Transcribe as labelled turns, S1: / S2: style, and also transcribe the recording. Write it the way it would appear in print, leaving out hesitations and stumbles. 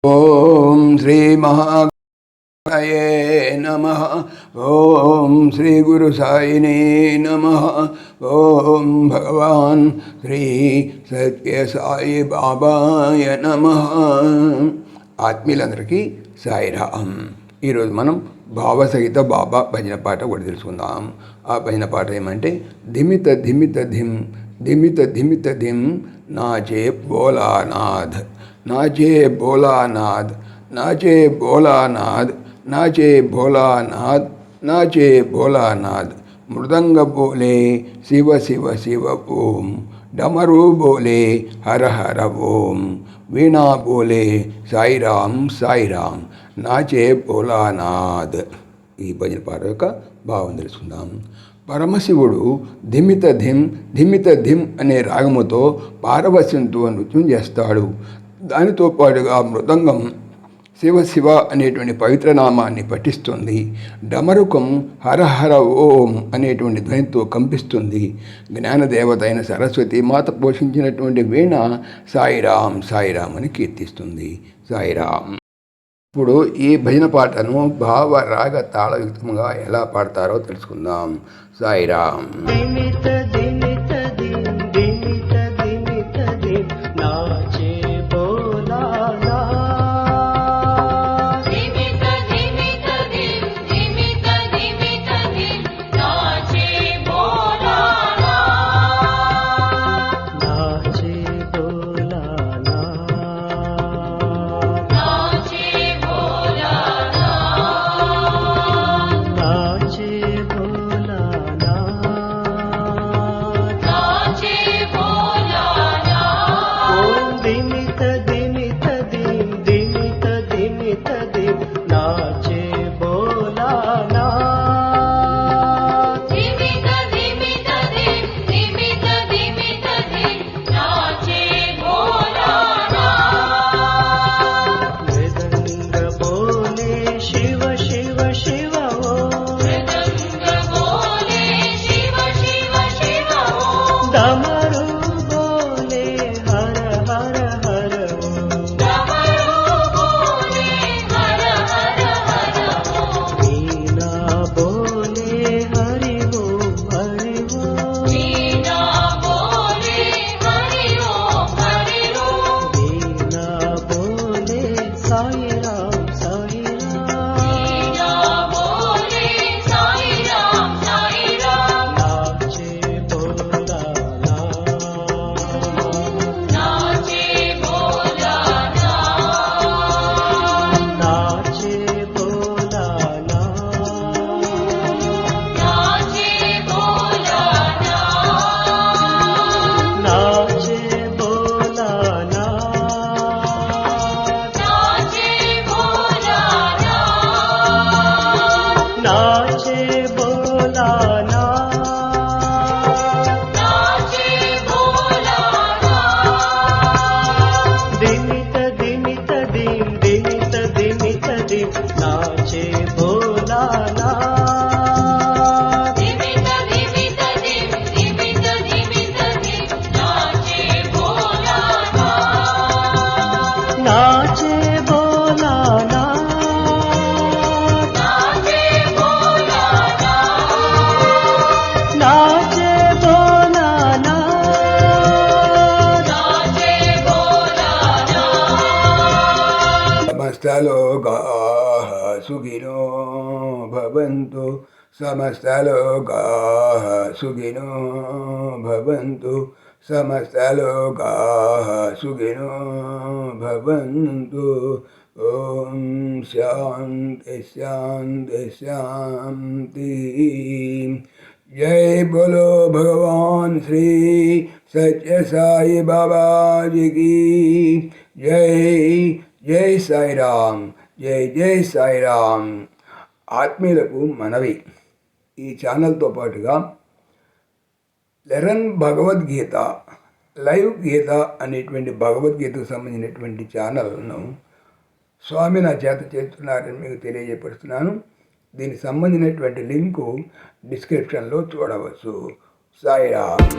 S1: ఓం శ్రీ మహాగణాయ నమః. ఓం శ్రీ గురు సాయినే నమః. ఓం భగవాన్ శ్రీ సత్య సాయి బాబాయ నమః. ఆత్మీయులందరికీ సాయిరామ్. ఈరోజు మనం భావసహిత బాబా భజన పాట కూడా తెలుసుకుందాం. ఆ భజన పాట ఏమంటే ధిమిత ధిమిత ధిం ధిమిత ధిమిత ధిం నాచే భోలానాథ్, నాచే భోలానాథ్, నాచే భోలానాథ్, నాచే భోలానాథ్, నాచే భోలానాథ్. మృదంగ బోలే శివ శివ శివ ఓం, డమరు బోలే హర హర ఓం, వీణా బోలే సాయిరామ్ సాయిరామ్, నాచే భోలానాథ్. ఈ భజన పాట యొక్క భావం తెలుసుకుందాం. పరమశివుడు ధిమిత ధిం ధిమిత ధిం అనే రాగముతో పారవస్యంతో నృత్యం చేస్తాడు. దానితో పాటుగా మృదంగం శివ శివ అనేటువంటి పవిత్ర నామాన్ని పఠిస్తుంది. డమరుకం హర హర ఓం అనేటువంటి ధ్వనితో కంపిస్తుంది. జ్ఞానదేవత అయిన సరస్వతి మాత పోషించినటువంటి వీణ సాయిరామ్ సాయిరామ్ అని కీర్తిస్తుంది. సాయిరామ్. ఇప్పుడు ఈ భజన పాటను భావ రాగ తాళయుక్తంగా ఎలా పాడతారో తెలుసుకుందాం. సాయిరామ్. సమస్తలోకాః సుఖినో భవంతు, సమస్తలోకాః సుఖినో భవంతు, సమస్తలోకాః సుఖినో భవంతు. ఓం శాంతి శాంతి శాంతి. జై బోలో భగవాన్ శ్రీ సత్య సాయి బాబాజీకి జై. జై సాయిరామ్. జై జై సాయిరామ్. ఆత్మీయులకు మనవి, ఈ ఛానల్తో పాటుగా లెరన్ భగవద్గీత లైవ్ గీత అనేటువంటి భగవద్గీతకు సంబంధించినటువంటి ఛానల్ను స్వామి నా చేత చేస్తున్నారని మీకు తెలియజేపరుస్తున్నాను. దీనికి సంబంధించినటువంటి లింకు డిస్క్రిప్షన్లో చూడవచ్చు. సాయిరామ్.